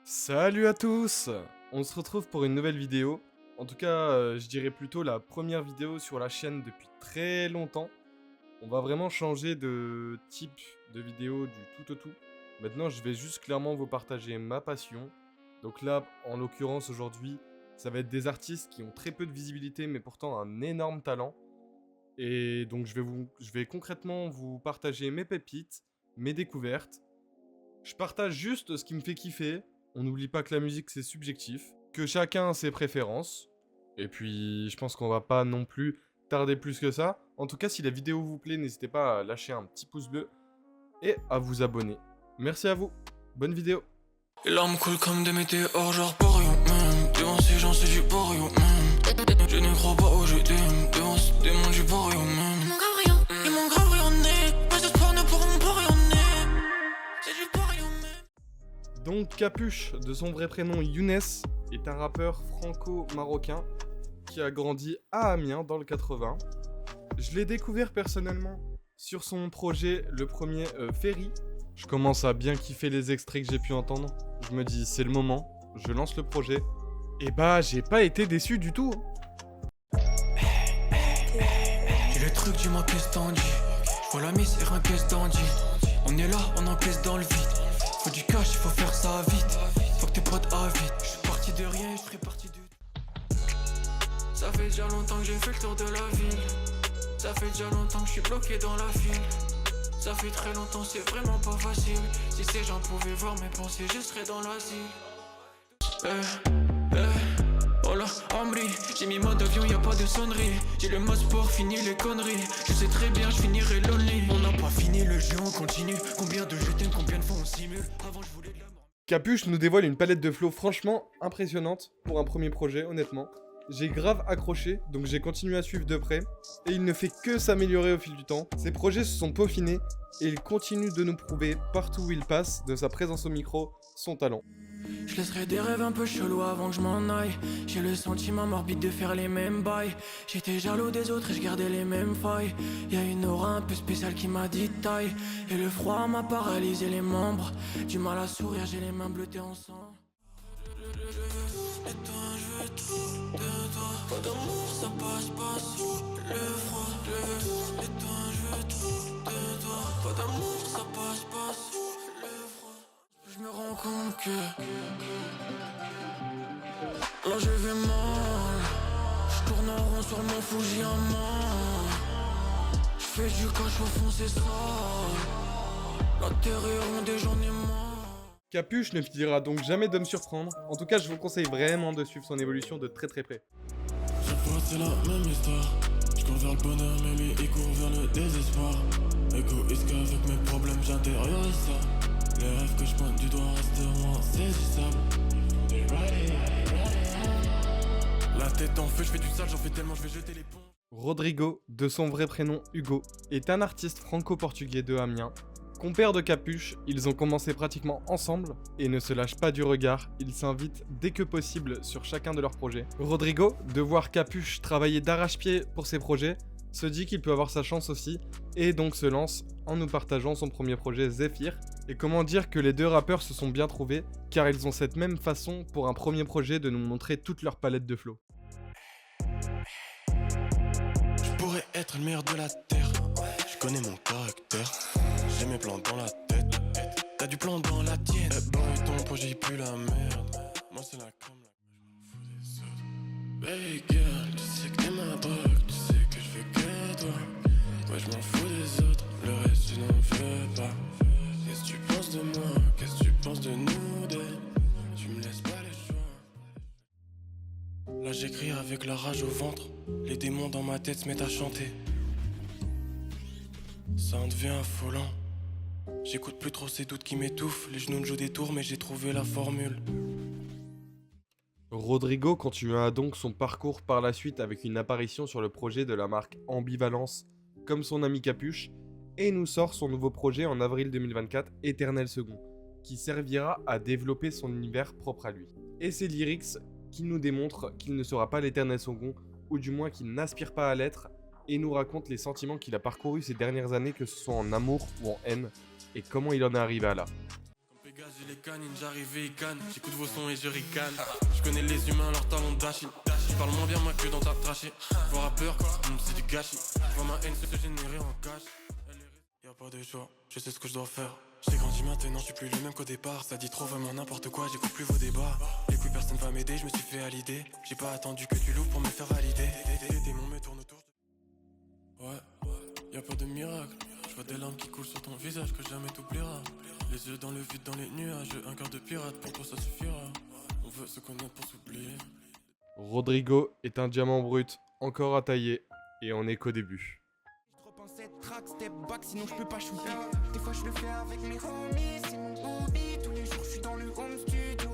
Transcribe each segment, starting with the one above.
Salut à tous! On se retrouve pour une nouvelle vidéo. En tout cas, je dirais plutôt la première vidéo sur la chaîne depuis très longtemps. On va vraiment changer de type de vidéo du tout au tout. Maintenant, je vais juste clairement vous partager ma passion. Donc là, en l'occurrence aujourd'hui, ça va être des artistes qui ont très peu de visibilité mais pourtant un énorme talent. Et donc je vais concrètement vous partager mes pépites, mes découvertes. Je partage juste ce qui me fait kiffer. On n'oublie pas que la musique c'est subjectif, que chacun a ses préférences. Et puis je pense qu'on va pas non plus tarder plus que ça. En tout cas, si la vidéo vous plaît, n'hésitez pas à lâcher un petit pouce bleu et à vous abonner. Merci à vous. Bonne vidéo. Les larmes coulent comme des météores, genre Parion même. Devant ces gens, c'est du Parion même. Je ne crois pas au je t'aime. Devant ce démon du Parion même. Ils m'ont grave rayonné. Mes espoirs ne pourront pas rayonner. C'est du Parion même. Donc Capuche, de son vrai prénom Younes, est un rappeur franco-marocain qui a grandi à Amiens dans le 80. Je l'ai découvert personnellement sur son projet, le premier Ferry. Je commence à bien kiffer les extraits que j'ai pu entendre. Je me dis c'est le moment, je lance le projet. Et bah j'ai pas été déçu du tout. J'ai le truc du ma pièce tendue. Je vois la mise et un caisse d'Andy. On est là, on encaisse dans le vide. Faut du cash, il faut faire ça vite. Faut que tes potes avides. Je suis parti de rien et je ferai partie de. Ça fait déjà longtemps que j'ai fait le tour de la ville. Ça fait déjà longtemps que je suis bloqué dans la file. Ça fait très longtemps, c'est vraiment pas facile. Si ces gens pouvaient voir mes pensées, je serais dans l'asile. Oh là, Ambry, j'ai mis mode avion, y a pas de sonnerie. J'ai le mode sport, fini les conneries. Je sais très bien, je finirai lonely. On n'a pas fini le jeu, on continue. Combien de je t'aime, combien de fois on simule. Avant, je voulais de l'amour. Capuche nous dévoile une palette de flow franchement impressionnante pour un premier projet, honnêtement. J'ai grave accroché, donc j'ai continué à suivre de près, et il ne fait que s'améliorer au fil du temps. Ses projets se sont peaufinés, et il continue de nous prouver partout où il passe, de sa présence au micro, son talent. Je laisserai des rêves un peu chelous avant que je m'en aille. J'ai le sentiment morbide de faire les mêmes bails. J'étais jaloux des autres et je gardais les mêmes failles. Y'a une aura un peu spéciale qui m'a dit taille. Et le froid m'a paralysé les membres. Du mal à sourire, j'ai les mains bleutées en sang. Et toi, je veux tout de toi. Pas d'amour, ça passe pas sous le froid. Et toi, je veux tout de toi. Pas d'amour, ça passe pas sous le froid. Je me rends compte que là je vais mal. Je tourne en rond sur mon Fujiyama. Je fais du cash au fond, c'est ça. La terre est ronde et j'en ai marre. Capuche ne finira donc jamais de me surprendre. En tout cas, je vous conseille vraiment de suivre son évolution de très très près. Chaque fois c'est la même histoire. Je cours vers le bonheur mais lui il court vers le désespoir. Égoïste qu'avec mes problèmes j'intériorise ça. Les rêves que je pointe du doigt resteront insaisissables. La tête en feu, je fais du sale, j'en fais tellement, je vais jeter les ponts. Rodrigo, de son vrai prénom Hugo, est un artiste franco-portugais de Amiens. Compère de Capuche, ils ont commencé pratiquement ensemble et ne se lâchent pas du regard, ils s'invitent dès que possible sur chacun de leurs projets. Rodrigo, de voir Capuche travailler d'arrache-pied pour ses projets, se dit qu'il peut avoir sa chance aussi et donc se lance en nous partageant son premier projet Zephyr. Et comment dire que les deux rappeurs se sont bien trouvés car ils ont cette même façon pour un premier projet de nous montrer toute leur palette de flow. Je pourrais être le meilleur de la terre. Je connais mon caractère. J'ai mes plans dans la tête. T'as du plan dans la tienne. Bon et ton projet il pue la merde. Moi c'est la crème. Je m'en fous des autres. Baby girl, tu sais que t'es ma drogue. Tu sais que je fais que toi. Ouais je m'en fous des autres. Le reste je n'en veux pas. Qu'est-ce que tu penses de moi? Qu'est-ce que tu penses de nous deux? Tu me laisses pas les choix. Là j'écris avec la rage au ventre. Les démons dans ma tête se mettent à chanter. Ça en devient affolant. J'écoute plus trop ces doutes qui m'étouffent. Les genoux me jouent des tours mais j'ai trouvé la formule. Rodrigo continua donc son parcours par la suite avec une apparition sur le projet de la marque Ambivalence, comme son ami Capuche, et nous sort son nouveau projet en avril 2024, Éternel Second, qui servira à développer son univers propre à lui. Et ses lyrics qui nous démontrent qu'il ne sera pas l'éternel second, ou du moins qu'il n'aspire pas à l'être, et nous raconte les sentiments qu'il a parcourus ces dernières années, que ce soit en amour ou en haine, et comment il en est arrivé à là. Comme Pégase, J'ai les canines, j'arrive et ils cannent. J'écoute vos sons et je ricane. Je connais les humains, leurs talons d'Achille. Je parle moins bien moi que dans ta trachée. Je vois rappeur, c'est du gâchis. Je vois ma haine se générer en cash. Y'a pas de choix, je sais ce que je dois faire. J'ai grandi maintenant, je suis plus le même qu'au départ. Ça dit trop vraiment n'importe quoi, j'écoute plus vos débats. Les couilles personne va m'aider, je me suis fait à l'idée. J'ai pas attendu que tu l'ouvres pour me faire valider. Des démons me tournent autour. Ouais, y'a pas de miracle. Je vois des larmes qui coulent sur ton visage que jamais t'oublieras. Les yeux dans le vide, dans les nuages, un cœur de pirate, pour toi ça suffira. On veut se connaître pour s'oublier. Rodrigo est un diamant brut, encore à tailler, et on est qu'au début. Cette track, step back, sinon je peux pas shooter. Des fois je le fais avec mes homies, c'est mon hobby. Tous les jours je suis dans le home studio.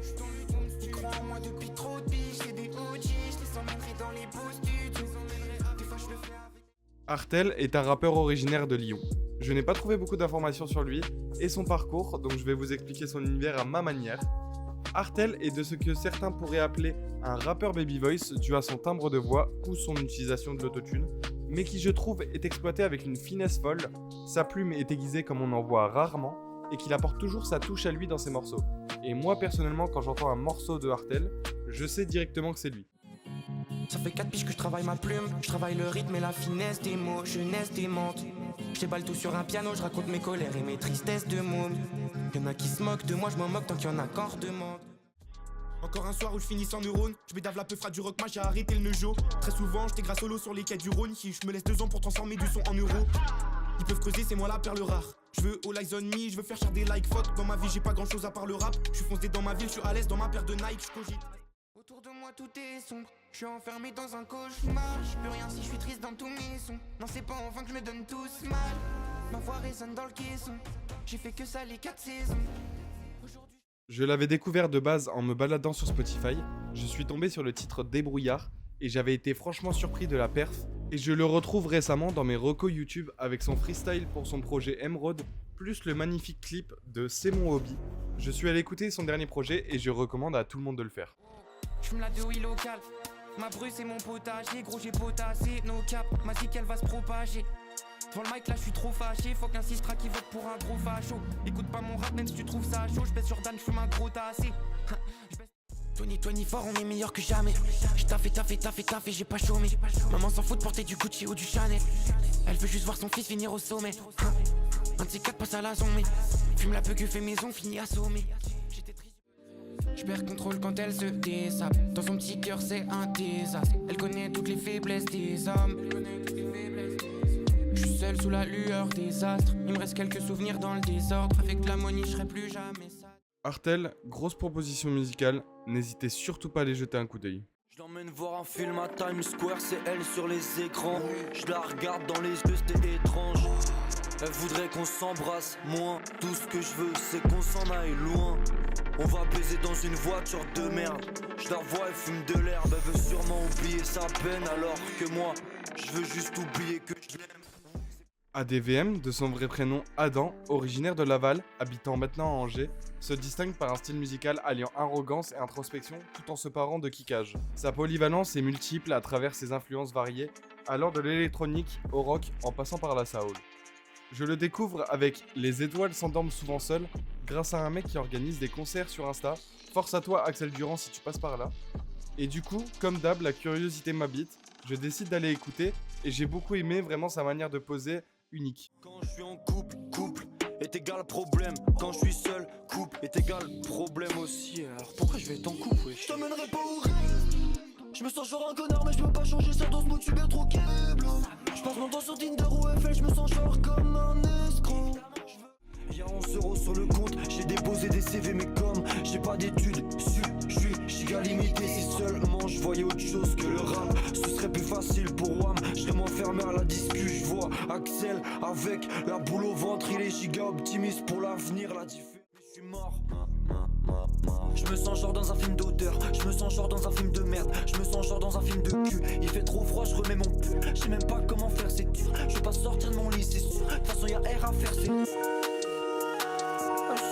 Ils croient en moi depuis trop de biches, c'est des OG. Je les emmènerai dans les beaux studios. Des fois je le fais avec... Artel est un rappeur originaire de Lyon. Je n'ai pas trouvé beaucoup d'informations sur lui et son parcours, donc je vais vous expliquer son univers à ma manière. Artel est de ce que certains pourraient appeler un rappeur baby voice dû à son timbre de voix ou son utilisation de l'autotune, mais qui je trouve est exploité avec une finesse folle, sa plume est aiguisée comme on en voit rarement, et qu'il apporte toujours sa touche à lui dans ses morceaux. Et moi personnellement quand j'entends un morceau de Artel, je sais directement que c'est lui. Ça fait 4 piges que je travaille ma plume, je travaille le rythme et la finesse des mots, jeunesse démente. Je déballe tout sur un piano, je raconte mes colères et mes tristesses de môme. Y'en a qui se moquent de moi, je m'en moque tant qu'il y en a encore demande. Encore un soir où je finis sans neurones, je bédave la peu fera du rock, j'ai arrêté le neujo. Très souvent, j'étais grâce solo sur les quais du Rhône, si je me laisse 2 ans pour transformer du son en euros. Ils peuvent creuser, c'est moi la perle rare. Je veux all eyes on me, je veux faire des like fuck. Dans ma vie, j'ai pas grand chose à part le rap. Je suis foncé dans ma ville, je suis à l'aise dans ma paire de Nike, je cogite. Autour de moi tout est sombre, je suis enfermé dans un cauchemar. Je peux rien si je suis triste dans tous mes sons. Non c'est pas enfin que je me donne tous mal. Ma voix résonne dans le caisson, j'ai fait que ça les 4 saisons. Je l'avais découvert de base en me baladant sur Spotify, je suis tombé sur le titre Débrouillard et j'avais été franchement surpris de la perf et je le retrouve récemment dans mes recos YouTube avec son freestyle pour son projet Emerald plus le magnifique clip de C'est mon hobby. Je suis allé écouter son dernier projet et je recommande à tout le monde de le faire. Je fume la de oui locale, ma bru c'est mon potager, gros j'ai potassé, no cap, ma zik elle va se propager. Devant le mic là je suis trop fâché, faut qu'un 6 qui vote pour un gros facho. Écoute pas mon rap même si tu trouves ça chaud, je pèse sur Dan, je fume un gros tassé. Tony fort, on est meilleur que jamais. J'ai taffé, j'ai pas chômé. Maman s'en fout de porter du Gucci ou du Chanel. Elle veut juste voir son fils finir au sommet. Un de ces 4 passe à la zombie. Fume la peu que fait maison, fini assommé. Je perds contrôle quand elle se dessape. Dans son petit cœur c'est un désastre. Elle connaît toutes les faiblesses des hommes. Je suis seul sous la lueur des astres. Il me reste quelques souvenirs dans le désordre. Avec l'ammonie je serai plus jamais sale. Artel, grosse proposition musicale, n'hésitez surtout pas à aller jeter un coup d'œil. Je l'emmène voir un film à Times Square, c'est elle sur les écrans. Je la regarde dans les yeux, c'était étrange. Elle voudrait qu'on s'embrasse moins. Tout ce que je veux, c'est qu'on s'en aille loin. On va baiser dans une voiture de merde. Je la vois, elle fume de l'herbe. Elle veut sûrement oublier sa peine, alors que moi, je veux juste oublier que je l'aime. ADVM, de son vrai prénom Adam, originaire de Laval, habitant maintenant à Angers, se distingue par un style musical alliant arrogance et introspection tout en se parant de kickage. Sa polyvalence est multiple à travers ses influences variées, allant de l'électronique au rock en passant par la soul. Je le découvre avec Les étoiles s'endorment souvent seules, grâce à un mec qui organise des concerts sur Insta. Force à toi Axel Durand si tu passes par là. Et du coup, comme d'hab, la curiosité m'habite, je décide d'aller écouter et j'ai beaucoup aimé vraiment sa manière de poser unique. Quand je suis en couple est égal problème. Quand je suis seul, couple est égal problème aussi. Alors pourquoi je vais être en couple, wesh? Je t'emmènerai pas au rêve. Je me sens genre un connard mais je peux pas changer ça dans ce mot, tu es trop câble. Je passe mon temps sur Tinder ou FL, je me sens genre comme un escroc. Y'a 11 € sur le compte, j'ai déposé des CV mais comme j'ai pas d'études, je suis giga limité. Si seulement je voyais autre chose que le rap, ce serait plus facile pour WAM. Je vais m'enfermer à la discu, je vois Axel avec la boule au ventre. Il est giga optimiste pour l'avenir, la diff. Je suis mort. Je me sens genre dans un film d'auteur, je me sens genre dans un film de merde, je me sens genre dans un film de cul. Il fait trop froid, je remets mon pull, je sais même pas comment faire, c'est dur. Je vais pas sortir de mon lit, c'est sûr, de toute façon y'a R à faire, c'est... Je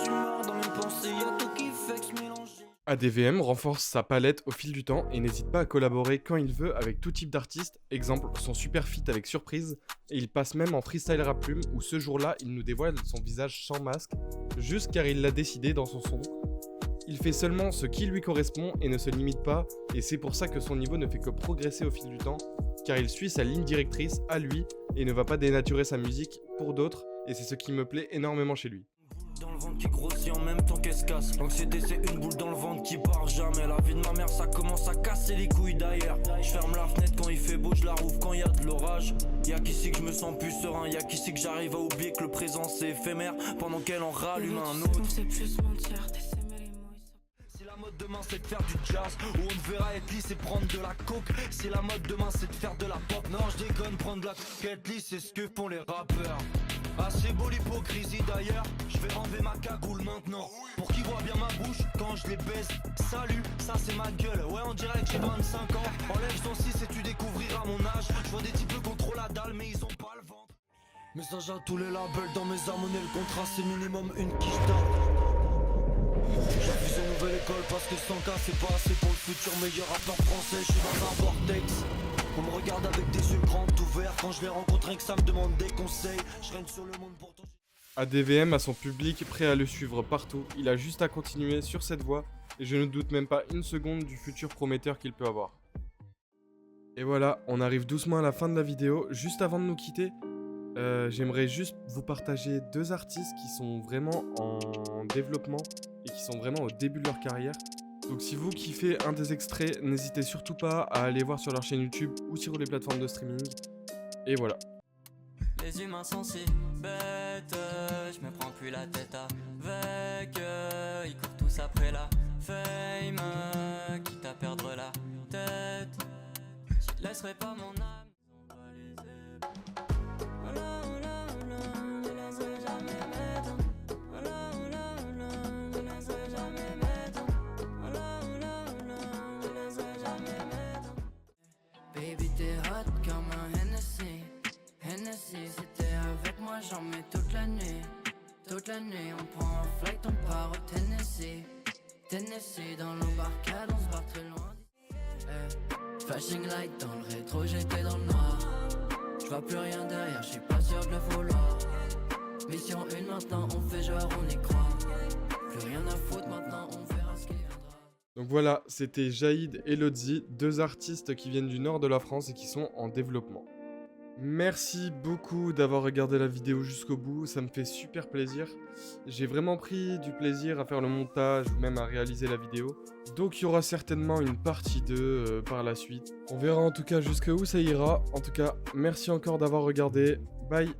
suis mort dans mes pensées, y'a tout qui fait que je mélange. ADVM renforce sa palette au fil du temps et n'hésite pas à collaborer quand il veut avec tout type d'artistes. Exemple, son super feat avec Surprise, et il passe même en freestyle rap plume où ce jour-là, il nous dévoile son visage sans masque, juste car il l'a décidé dans son son. Il fait seulement ce qui lui correspond et ne se limite pas, et c'est pour ça que son niveau ne fait que progresser au fil du temps, car il suit sa ligne directrice à lui et ne va pas dénaturer sa musique pour d'autres, et c'est ce qui me plaît énormément chez lui. Dans le ventre qui grossit en même temps qu'elle se casse. L'anxiété c'est une boule dans le ventre qui part jamais. La vie de ma mère ça commence à casser les couilles d'ailleurs. Je ferme la fenêtre quand il fait beau, je la rouvre quand il y a de l'orage. Y'a qu'ici que je me sens plus serein, y'a qu'ici que j'arrive à oublier que le présent c'est éphémère. Pendant qu'elle en rallume un autre. Si la mode demain c'est de faire du jazz, où on te verra être lisse et prendre de la coke. Si la mode demain c'est de faire de la pop, non je déconne, prendre de la coquette lisse c'est ce que font les rappeurs. Assez beau l'hypocrisie d'ailleurs, je vais enlever ma cagoule maintenant pour qu'ils voient bien ma bouche quand je les baisse. Salut, ça c'est ma gueule, ouais on dirait que j'ai 25 ans. Enlève ton 6 et tu découvriras mon âge. Je vois des types qui contrôlent la dalle mais ils ont pas le ventre. Message à tous les labels, dans mes harmonies le contrat c'est minimum une quiche d'art. J'ai fait une nouvelle école parce que 100K c'est pas assez pour le futur meilleur rappeur français. Je suis dans un vortex. On me regarde avec des yeux grands ouverts. Quand je les rencontre et que ça me demande des conseils, je règne sur le monde pourtant. ADVM a son public prêt à le suivre partout, il a juste à continuer sur cette voie et je ne doute même pas une seconde du futur prometteur qu'il peut avoir. Et voilà, on arrive doucement à la fin de la vidéo. Juste avant de nous quitter, j'aimerais juste vous partager deux artistes qui sont vraiment en développement et qui sont vraiment au début de leur carrière. Donc si vous kiffez un des extraits, n'hésitez surtout pas à aller voir sur leur chaîne YouTube ou sur les plateformes de streaming. Et voilà. Les humains sont si bêtes, je me prends plus la tête avec eux. Ils courent tous après la fame, quitte à perdre la tête. Je laisserai pas mon âme. Baby t'es hot comme un Hennessy. Hennessy si t'es avec moi j'en mets toute la nuit. Toute la nuit on prend un flight, on part au Tennessee. Tennessee dans l'embarcade on se barre très loin. Flashing light dans le rétro j'étais dans le noir. J'vois plus rien derrière, j'suis pas sûr de le vouloir. Mission 1 maintenant on fait genre on y croit. Plus rien à foutre maintenant on verra ce qui viendra. Donc voilà, c'était Jaïd et Lodzi, deux artistes qui viennent du nord de la France et qui sont en développement. Merci beaucoup d'avoir regardé la vidéo jusqu'au bout, ça me fait super plaisir. J'ai vraiment pris du plaisir à faire le montage ou même à réaliser la vidéo. Donc il y aura certainement une partie 2 par la suite. On verra en tout cas jusqu'où ça ira. En tout cas, merci encore d'avoir regardé. Bye!